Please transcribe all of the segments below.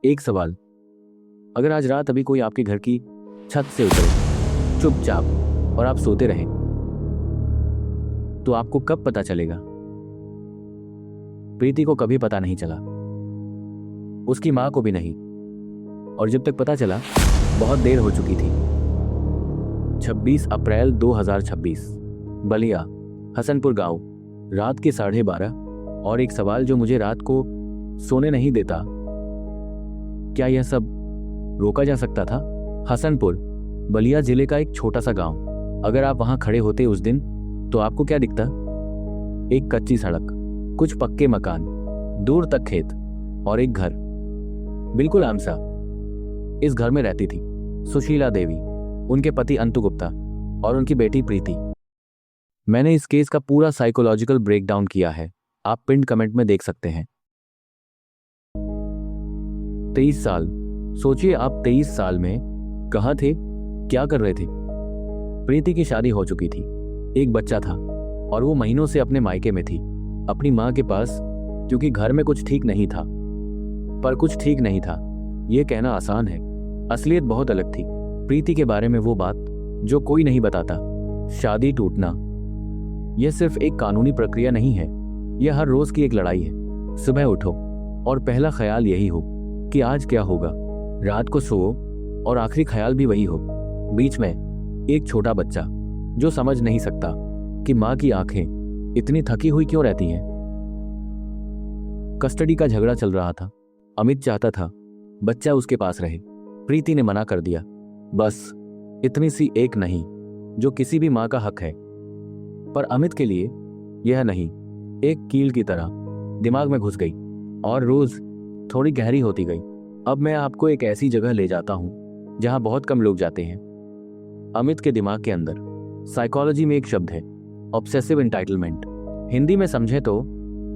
एक सवाल, अगर आज रात अभी कोई आपके घर की छत से उतरे चुपचाप और आप सोते रहे, तो आपको कब पता चलेगा? प्रीति को कभी पता नहीं चला, उसकी मां को भी नहीं, और जब तक पता चला बहुत देर हो चुकी थी। 26 अप्रैल 2026, बलिया, हसनपुर गांव, रात के 12:30। और एक सवाल जो मुझे रात को सोने नहीं देता, क्या यह सब रोका जा सकता था? हसनपुर, बलिया जिले का एक छोटा सा गांव। अगर आप वहां खड़े होते उस दिन, तो आपको क्या दिखता? एक कच्ची सड़क, कुछ पक्के मकान, दूर तक खेत, और एक घर, बिल्कुल आम सा। इस घर में रहती थी सुशीला देवी, उनके पति अंतु गुप्ता और उनकी बेटी प्रीति। मैंने इस केस का पूरा साइकोलॉजिकल ब्रेकडाउन किया है, आप पिन कमेंट में देख सकते हैं। 23 साल, सोचिए आप 23 साल में कहां थे, क्या कर रहे थे? प्रीति की शादी हो चुकी थी, एक बच्चा था, और वो महीनों से अपने मायके में थी, अपनी मां के पास, क्योंकि घर में कुछ ठीक नहीं था। पर कुछ ठीक नहीं था, यह कहना आसान है, असलियत बहुत अलग थी। प्रीति के बारे में वो बात जो कोई नहीं बताता, शादी टूटना, यह सिर्फ एक कानूनी प्रक्रिया नहीं है, यह हर रोज की एक लड़ाई है। सुबह उठो और पहला ख्याल यही हो कि आज क्या होगा, रात को सोओ और आखिरी ख्याल भी वही हो। बीच में एक छोटा बच्चा जो समझ नहीं सकता कि मां की आंखें इतनी थकी हुई क्यों रहती हैं। कस्टडी का झगड़ा चल रहा था। अमित चाहता था बच्चा उसके पास रहे, प्रीति ने मना कर दिया। बस इतनी सी एक नहीं जो किसी भी मां का हक है, पर अमित के लिए यह नहीं, एक कील की तरह दिमाग में घुस गई और रोज थोड़ी गहरी होती गई। अब मैं आपको एक ऐसी जगह ले जाता हूं जहां बहुत कम लोग जाते हैं। अमित के दिमाग के अंदर साइकोलॉजी में एक शब्द है, ऑब्सेसिव एंटाइटलमेंट। हिंदी में समझे तो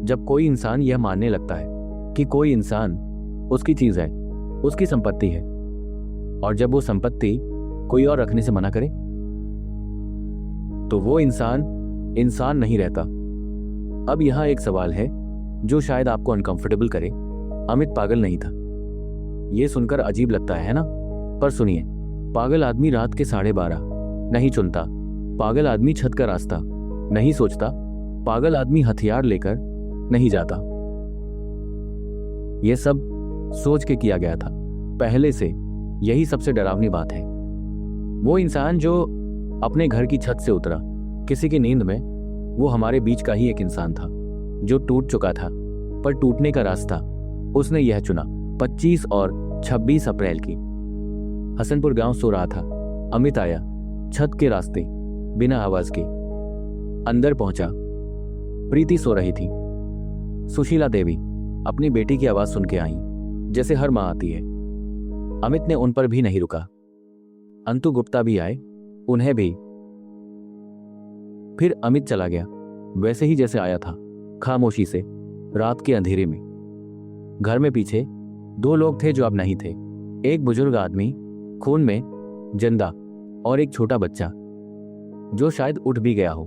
जब कोई इंसान यह मानने लगता है कि कोई इंसान उसकी चीज है, उसकी संपत्ति है, और जब वो संपत्ति कोई और रखने से मना करे, तो वो इंसान नहीं रहता। अब यहां एक सवाल है जो शायद आपको अनकंफर्टेबल करे। अमित पागल नहीं था, यह सुनकर अजीब लगता है ना? पर सुनिए, पागल आदमी रात के 12:30 नहीं चुनता, पागल आदमी छत का रास्ता नहीं सोचता, पागल आदमी हथियार लेकर नहीं जाता। यह सब सोच के किया गया था पहले से, यही सबसे डरावनी बात है। वो इंसान जो अपने घर की छत से उतरा किसी की नींद में, वो हमारे बीच का ही एक इंसान था जो टूट चुका था, पर टूटने का रास्ता उसने यह चुना। 25 और 26 अप्रैल की हसनपुर गांव सो रहा था। अमित आया, छत के रास्ते, बिना आवाज के अंदर पहुंचा। प्रीति सो रही थी। सुशीला देवी अपनी बेटी की आवाज सुन के आई, जैसे हर मां आती है। अमित ने उन पर भी नहीं रुका। अंतु गुप्ता भी आए, उन्हें भी। फिर अमित चला गया, वैसे ही जैसे आया था, खामोशी से, रात के अंधेरे में। घर में पीछे 2 लोग थे जो अब नहीं थे, एक बुजुर्ग आदमी खून में जिंदा और एक छोटा बच्चा जो शायद उठ भी गया हो।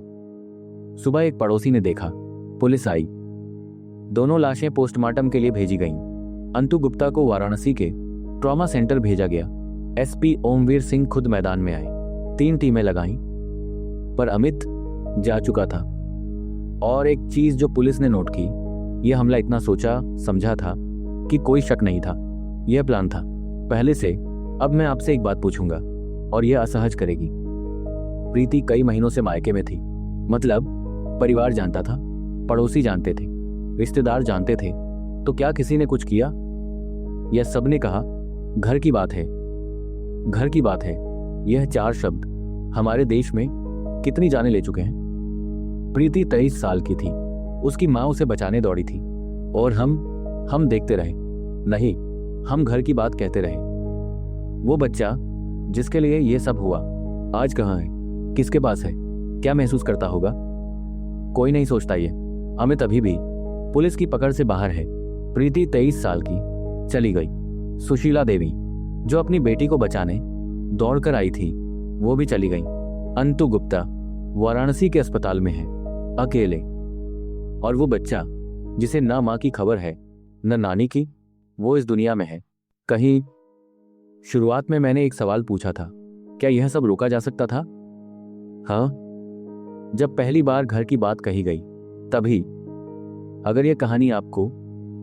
सुबह एक पड़ोसी ने देखा, पुलिस आई, दोनों लाशें पोस्टमार्टम के लिए भेजी गईं। अंतु गुप्ता को वाराणसी के ट्रॉमा सेंटर भेजा गया। एसपी ओमवीर सिंह खुद मैदान में आए, 3 टीमें लगाईं, पर अमित जा चुका था। और एक चीज जो पुलिस ने नोट की, यह हमला इतना सोचा समझा था कि कोई शक नहीं था, यह प्लान था पहले से। अब मैं आपसे एक बात पूछूंगा और यह असहज करेगी। प्रीति कई महीनों से मायके में थी, मतलब परिवार जानता था, पड़ोसी जानते थे, रिश्तेदार जानते थे, तो क्या किसी ने कुछ किया? यह सबने कहा घर की बात है, घर की बात है। यह 4 शब्द हमारे देश में कितनी जाने ले चुके हैं। प्रीति 23 साल की थी, उसकी मां उसे बचाने दौड़ी थी, और हम देखते रहे, नहीं, हम घर की बात कहते रहे। वो बच्चा जिसके लिए ये सब हुआ आज कहाँ है, किसके पास है, क्या महसूस करता होगा? कोई नहीं सोचता ये। अमित अभी भी पुलिस की पकड़ से बाहर है। प्रीति 23 साल की चली गई। सुशीला देवी जो अपनी बेटी को बचाने दौड़कर आई थी, वो भी चली गई। अंतु गुप्ता वाराणसी के अस्पताल में है, अकेले। और वो बच्चा जिसे ना मां की खबर है न नानी की, वो इस दुनिया में है कहीं शुरुआत में मैंने एक सवाल पूछा था, क्या यह सब रोका जा सकता था? हाँ, जब पहली बार घर की बात कही गई तभी। अगर यह कहानी आपको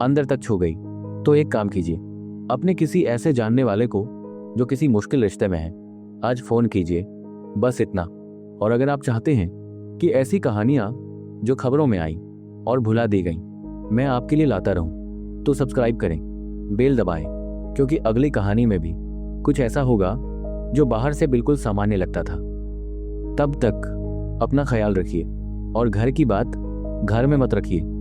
अंदर तक छू गई तो एक काम कीजिए, अपने किसी ऐसे जानने वाले को जो किसी मुश्किल रिश्ते में है, आज फोन कीजिए, बस इतना। और अगर आप चाहते हैं कि ऐसी कहानियां जो खबरों में आई और भुला दी गई मैं आपके लिए लाता रहूं, तो सब्सक्राइब करें, बेल दबाएं, क्योंकि अगली कहानी में भी कुछ ऐसा होगा जो बाहर से बिल्कुल सामान्य लगता था। तब तक अपना ख्याल रखिए और घर की बात घर में मत रखिए।